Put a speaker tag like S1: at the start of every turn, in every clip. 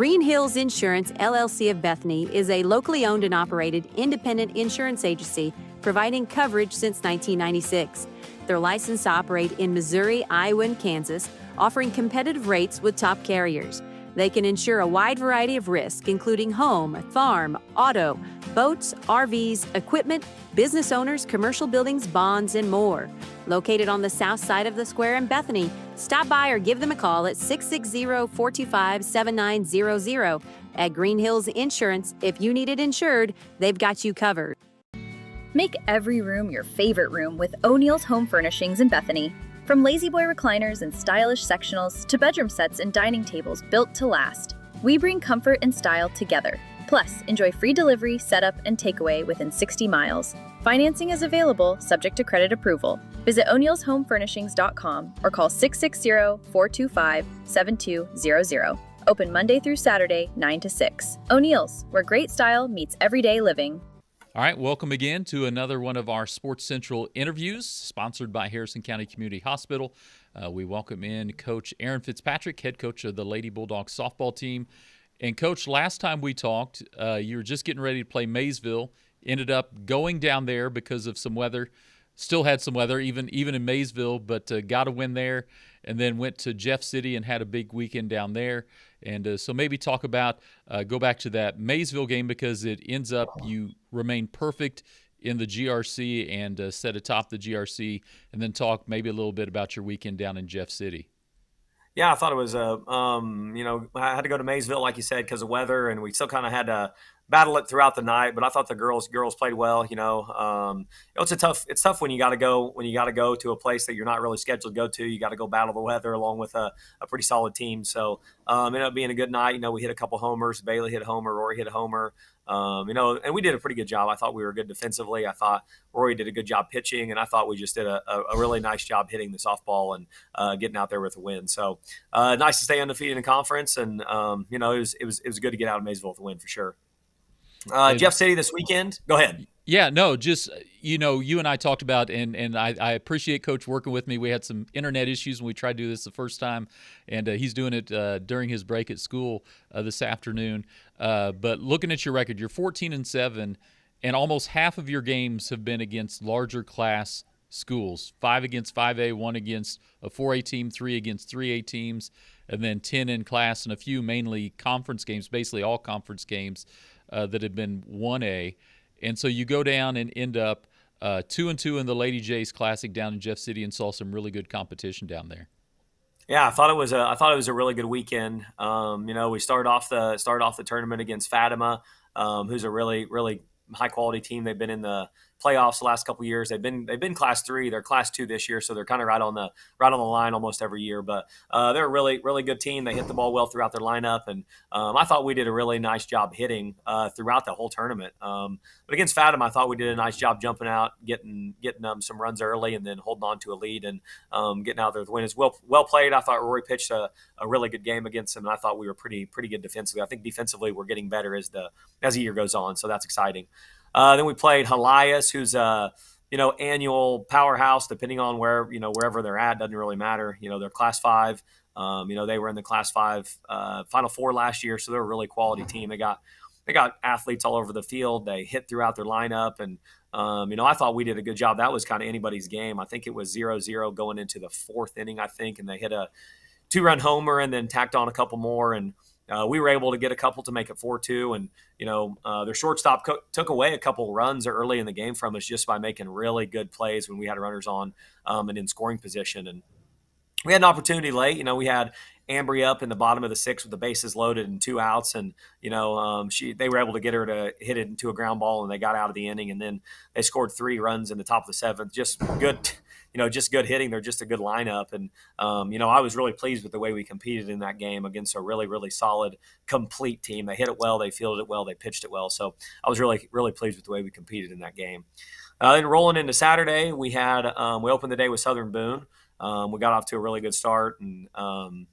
S1: Green Hills Insurance, LLC of Bethany is a locally owned and operated independent insurance agency providing coverage since 1996. They're licensed to operate in Missouri, Iowa, and Kansas, offering competitive rates with top carriers. They can insure a wide variety of risks, including home, farm, auto, boats, RVs, equipment, business owners, commercial buildings, bonds, and more. Located on the south side of the square in Bethany, stop by or give them a call at 660-425-7900. At Green Hills Insurance, if you need it insured, they've got you covered.
S2: Make every room your favorite room with O'Neill's Home Furnishings in Bethany. From lazy boy recliners and stylish sectionals to bedroom sets and dining tables built to last, we bring comfort and style together. Plus, enjoy free delivery, setup, and takeaway within 60 miles. Financing is available, subject to credit approval. Visit o'neillshomefurnishings.com or call 660-425-7200. Open Monday through Saturday, 9 to 6. O'Neill's, where great style meets everyday living.
S3: All right, welcome again to another one of our Sports Central interviews, sponsored by Harrison County Community Hospital. We welcome in Coach Aaron Fitzpatrick, head coach of the Lady Bulldog softball team. And, Coach, last time we talked, you were just getting ready to play Maysville, ended up going down there because of some weather, still had some weather, even in Maysville, but got a win there, and then went to Jeff City and had a big weekend down there. And so maybe talk about, go back to that Maysville game because it ends up you remain perfect in the GRC and set atop the GRC, and then talk maybe a little bit about your weekend down in Jeff City.
S4: Yeah, I thought it was I had to go to Maysville, like you said, because of weather, and we still kind of had to battle it throughout the night. But I thought the girls played well. It's tough when you got to go to a place that you're not really scheduled to go to. You got to go battle the weather along with a pretty solid team. So ended up being a good night. We hit a couple homers. Bailey hit a homer. Rory hit a homer. And we did a pretty good job. I thought we were good defensively. I thought Rory did a good job pitching, and I thought we just did a really nice job hitting the softball and getting out there with a win. So nice to stay undefeated in conference, and it was good to get out of Maysville with a win for sure. Jeff City this weekend. Go ahead.
S3: Yeah, no, just, you and I talked about, and I appreciate Coach working with me. We had some internet issues when we tried to do this the first time, and he's doing it during his break at school this afternoon. But looking at your record, you're 14-7, and almost half of your games have been against larger class schools. 5 against 5A, 1 against a 4A team, 3 against 3A teams, and then 10 in class, and a few mainly conference games, basically all conference games that have been 1A. And so you go down and end up 2-2 in the Lady Jays Classic down in Jeff City, and saw some really good competition down there.
S4: Yeah, I thought it was a really good weekend. We started off the tournament against Fatima, who's a really, really high quality team. They've been in the playoffs the last couple of years. They've been Class 3. They're Class 2 this year, so they're kind of right on the line almost every year. But they're a really, really good team. They hit the ball well throughout their lineup, and I thought we did a really nice job hitting throughout the whole tournament. But against Fatima, I thought we did a nice job jumping out, getting some runs early, and then holding on to a lead and getting out there with the win. It's well played. I thought Rory pitched a really good game against them, and I thought we were pretty good defensively. I think defensively we're getting better as the year goes on, so that's exciting. Then we played Helias, who's annual powerhouse, depending on wherever they're at, doesn't really matter. They're Class 5. They were in the Class 5 Final Four last year, so they're a really quality team. They got athletes all over the field. They hit throughout their lineup, and I thought we did a good job. That was kind of anybody's game. I think it was 0-0 going into the 4th inning, I think, and they hit a 2-run homer and then tacked on a couple more, and we were able to get a couple to make it 4-2, and their shortstop took away a couple runs early in the game from us just by making really good plays when we had runners on and in scoring position. And we had an opportunity late. We had Ambry up in the bottom of the 6th with the bases loaded and 2 outs, and they were able to get her to hit it into a ground ball, and they got out of the inning, and then they scored 3 runs in the top of the 7th. Just good. Just good hitting. They're just a good lineup. And, I was really pleased with the way we competed in that game against a really, really solid, complete team. They hit it well. They fielded it well. They pitched it well. So I was really, really pleased with the way we competed in that game. Then rolling into Saturday, we opened the day with Southern Boone. we got off to a really good start, and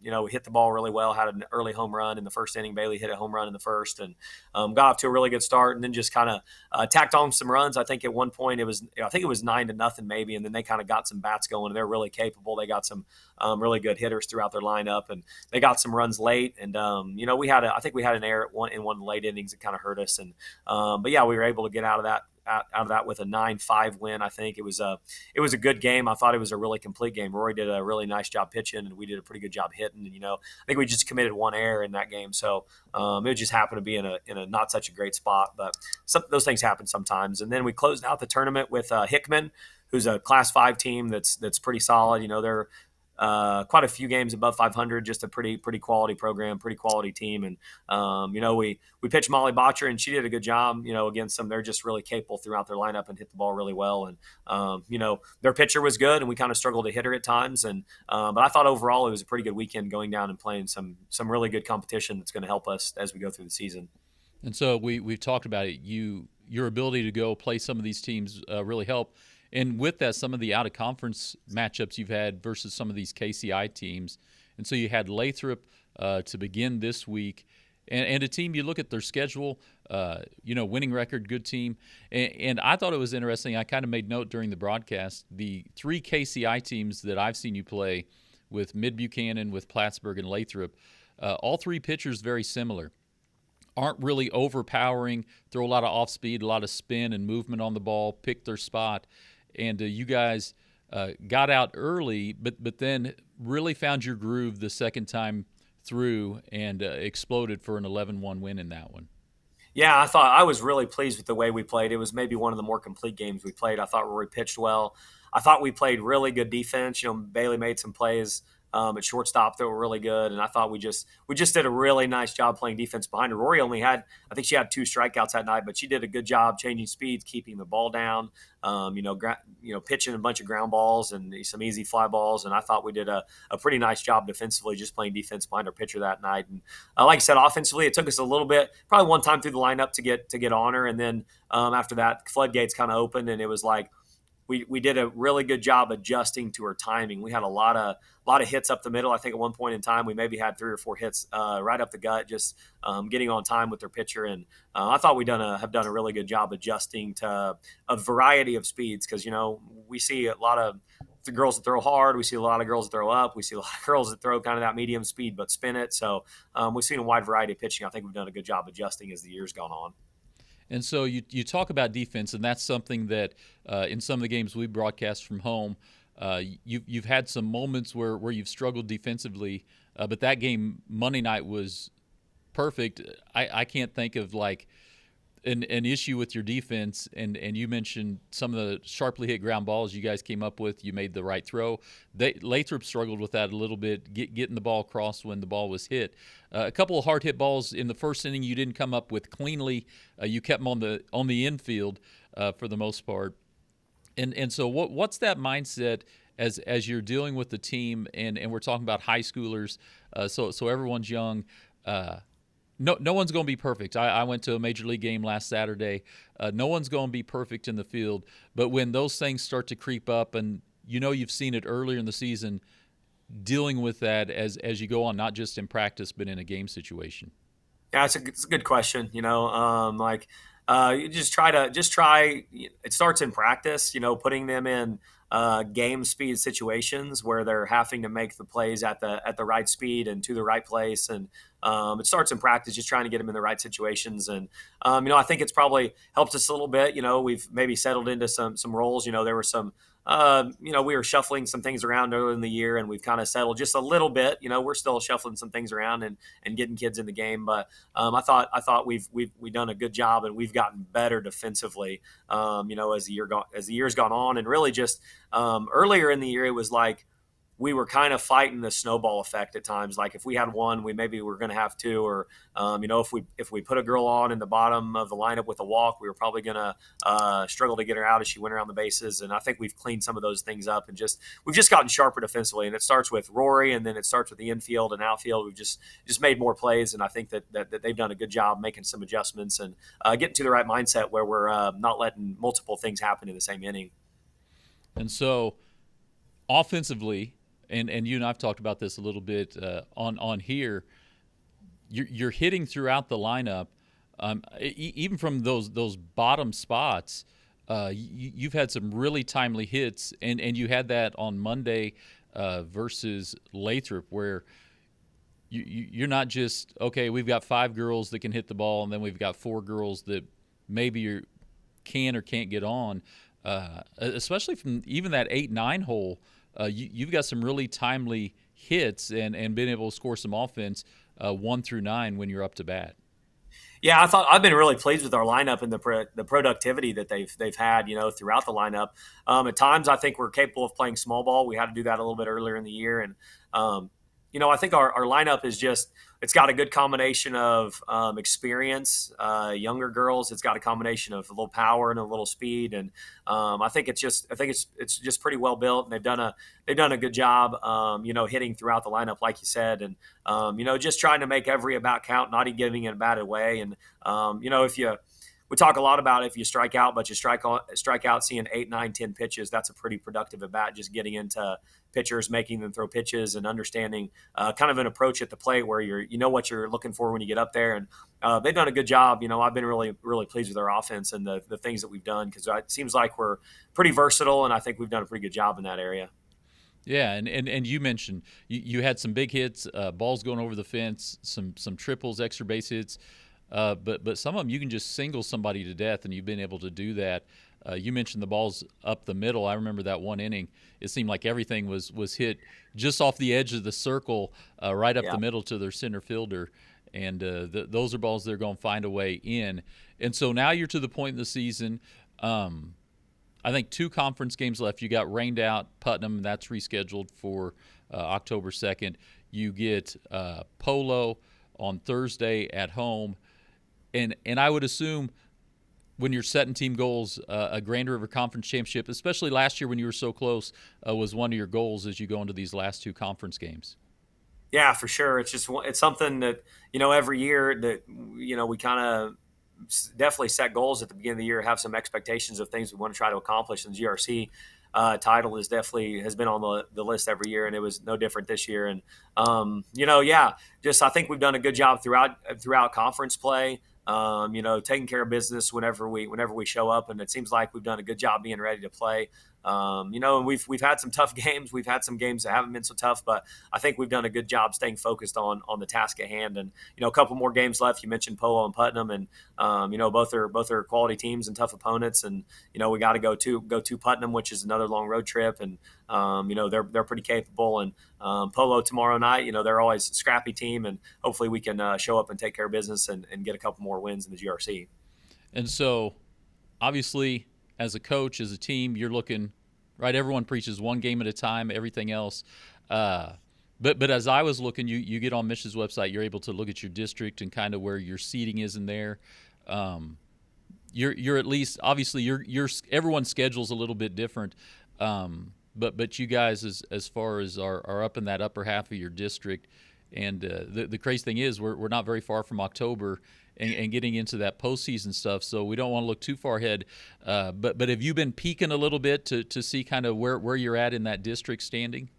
S4: we hit the ball really well. Had an early home run in the first inning. Bailey hit a home run in the first, and got off to a really good start. And then just kind of tacked on some runs. I think at one point it was 9-0 maybe, and then they kind of got some bats going. And they're really capable. They got some really good hitters throughout their lineup, and they got some runs late. And I think we had an error in one of the late innings that kind of hurt us. And but yeah, we were able to get out of that with a 9-5 win. I think it was a good game. I thought it was a really complete game. Rory did a really nice job pitching, and we did a pretty good job hitting. And I think we just committed one error in that game, so it just happened to be in a not such a great spot. But those things happen sometimes. And then we closed out the tournament with Hickman, who's a Class 5 team that's pretty solid. They're quite a few games above 500, just a pretty quality program, pretty quality team. And, we pitched Molly Botcher, and she did a good job, against them. They're just really capable throughout their lineup and hit the ball really well. And, their pitcher was good, and we kind of struggled to hit her at times. And, but I thought overall it was a pretty good weekend going down and playing some really good competition that's going to help us as we go through the season.
S3: And so we've talked about it. Your ability to go play some of these teams really help. And with that, some of the out-of-conference matchups you've had versus some of these KCI teams. And so you had Lathrop to begin this week. And a team, you look at their schedule, winning record, good team. And I thought it was interesting. I kind of made note during the broadcast, the 3 KCI teams that I've seen you play with Mid-Buchanan, with Plattsburgh, and Lathrop, all 3 pitchers very similar. Aren't really overpowering, throw a lot of off-speed, a lot of spin and movement on the ball, pick their spot. And you guys got out early, but then really found your groove the second time through and exploded for an 11-1 win in that one.
S4: Yeah, I was really pleased with the way we played. It was maybe one of the more complete games we played. I thought Rory pitched well. I thought we played really good defense. Bailey made some plays at shortstop that were really good, and I thought we just did a really nice job playing defense behind her. Rory I think she had 2 strikeouts that night, but she did a good job changing speeds, keeping the ball down, pitching a bunch of ground balls and some easy fly balls, and I thought we did a pretty nice job defensively, just playing defense behind our pitcher that night. And like I said, offensively, it took us a little bit, probably one time through the lineup to get on her, and then after that, floodgates kind of opened, and it was like, we did a really good job adjusting to her timing. We had a lot of hits up the middle. I think at one point in time we maybe had 3 or 4 hits right up the gut, just getting on time with their pitcher. And I thought have done a really good job adjusting to a variety of speeds, because we see a lot of the girls that throw hard. We see a lot of girls that throw up. We see a lot of girls that throw kind of that medium speed but spin it. So we've seen a wide variety of pitching. I think we've done a good job adjusting as the year's gone on.
S3: And so you talk about defense, and that's something that in some of the games we broadcast from home, you've had some moments where you've struggled defensively, but that game Monday night was perfect. I can't think of like an issue with your defense, and you mentioned some of the sharply hit ground balls you guys came up with. You made the right throw. Lathrop struggled with that a little bit, getting the ball across when the ball was hit. A couple of hard hit balls in the first inning you didn't come up with cleanly. You kept them on the infield for the most part. And so what's that mindset as you're dealing with the team, and we're talking about high schoolers, so everyone's young. No one's going to be perfect. I went to a major league game last Saturday. No one's going to be perfect in the field. But when those things start to creep up, and you've seen it earlier in the season, dealing with that as you go on, not just in practice but in a game situation.
S4: Yeah, it's a good question. You just try. It starts in practice. Putting them in game speed situations where they're having to make the plays at the right speed and to the right place. And it starts in practice, just trying to get them in the right situations. And I think it's probably helped us a little bit. We've maybe settled into some roles. There were some. We were shuffling some things around earlier in the year, and we've kind of settled just a little bit. We're still shuffling some things around and getting kids in the game. But I thought we've done a good job, and we've gotten better defensively. As the year's gone on, and really just earlier in the year, it was like we were kind of fighting the snowball effect at times. Like if we had one, we were going to have 2, or if we put a girl on in the bottom of the lineup with a walk, we were probably going to struggle to get her out as she went around the bases. And I think we've cleaned some of those things up, and we've just gotten sharper defensively. And it starts with Rory, and then it starts with the infield and outfield. We've just made more plays, and I think that they've done a good job making some adjustments and getting to the right mindset where we're not letting multiple things happen in the same inning.
S3: And so offensively, and you and I've talked about this a little bit on here. You're hitting throughout the lineup, even from those bottom spots. You've had some really timely hits, and you had that on Monday versus Lathrop, where you're not just, okay, we've got 5 girls that can hit the ball, and then we've got 4 girls that maybe you can or can't get on. Especially from even that 8-9 hole, you've got some really timely hits and been able to score some offense 1 through 9 when you're up to bat.
S4: Yeah, I've been really pleased with our lineup and the productivity that they've had, throughout the lineup. At times, I think we're capable of playing small ball. We had to do that a little bit earlier in the year, and I think our lineup is just, it's got a good combination of experience, younger girls. It's got a combination of a little power and a little speed, and I think it's just pretty well built. And they've done a good job, hitting throughout the lineup, like you said, and just trying to make every at bat count, not even giving it a bat away. And we talk a lot about if you strike out, but you strike out seeing 8, 9, 10 pitches, that's a pretty productive at bat. Just getting into pitchers, making them throw pitches, and understanding kind of an approach at the plate where you know what you're looking for when you get up there. And they've done a good job. I've been really, really pleased with our offense and the things that we've done, because it seems like we're pretty versatile, and I think we've done a pretty good job in that area.
S3: Yeah, and you mentioned you had some big hits, balls going over the fence, some triples, extra base hits. But some of them you can just single somebody to death, and you've been able to do that. You mentioned the balls up the middle. I remember that one inning. It seemed like everything was hit just off the edge of the circle, right up the middle to their center fielder. And those are balls they're going to find a way in. And so now you're to the point in the season. I think 2 conference games left. You got rained out Putnam. That's rescheduled for October 2nd. You get Polo on Thursday at home. And I would assume when you're setting team goals, a Grand River Conference Championship, especially last year when you were so close, was one of your goals as you go into these last 2 conference games.
S4: Yeah, for sure. It's something that, every year that, we kind of definitely set goals at the beginning of the year, have some expectations of things we want to try to accomplish. And the GRC title has been on the list every year, and it was no different this year. And, I think we've done a good job throughout conference play. Taking care of business whenever we show up, and it seems like we've done a good job being ready to play. And we've had some tough games. We've had some games that haven't been so tough, but I think we've done a good job staying focused on the task at hand. And a couple more games left. You mentioned Polo and Putnam, and both are quality teams and tough opponents. And we got to go to Putnam, which is another long road trip, and they're pretty capable. And Polo tomorrow night, they're always a scrappy team, and hopefully we can show up and take care of business and get a couple more wins in the GRC.
S3: And so, obviously, as a coach, as a team, you're looking, right? Everyone preaches one game at a time, everything else. But as I was looking, you get on Mish's website, you're able to look at your district and kind of where your seating is in there. You're at least, obviously, your everyone's schedule's a little bit different. But you guys, as far as are up in that upper half of your district, and the crazy thing is we're not very far from October and getting into that postseason stuff, so we don't want to look too far ahead. But have you been peeking a little bit to see kind of where you're at in that district standing?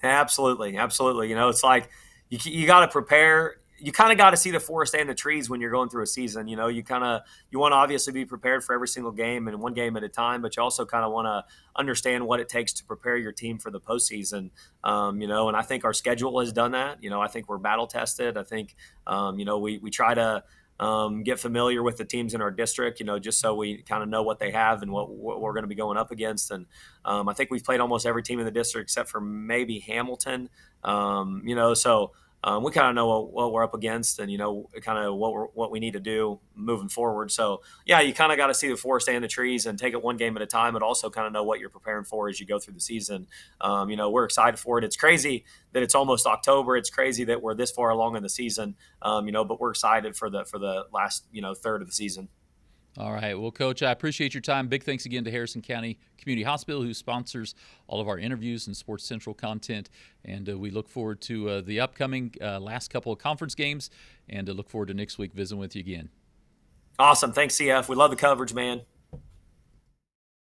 S4: Absolutely. It's like you got to prepare. You kind of got to see the forest and the trees when you're going through a season. You want to obviously be prepared for every single game and one game at a time, but you also kind of want to understand what it takes to prepare your team for the postseason. And I think our schedule has done that. I think we're battle tested. I think, we try to get familiar with the teams in our district, just so we kind of know what they have and what we're going to be going up against. And I think we've played almost every team in the district except for maybe Hamilton. So we kind of know what we're up against, and kind of what we need to do moving forward. So yeah, you kind of got to see the forest and the trees and take it one game at a time, but also kind of know what you're preparing for as you go through the season. We're excited for it. It's crazy that it's almost October. It's crazy that we're this far along in the season. But we're excited for the last third of the season.
S3: All right. Well, Coach, I appreciate your time. Big thanks again to Harrison County Community Hospital, who sponsors all of our interviews and Sports Central content. And we look forward to the upcoming last couple of conference games, and look forward to next week visiting with you again.
S4: Awesome. Thanks, CF. We love the coverage, man.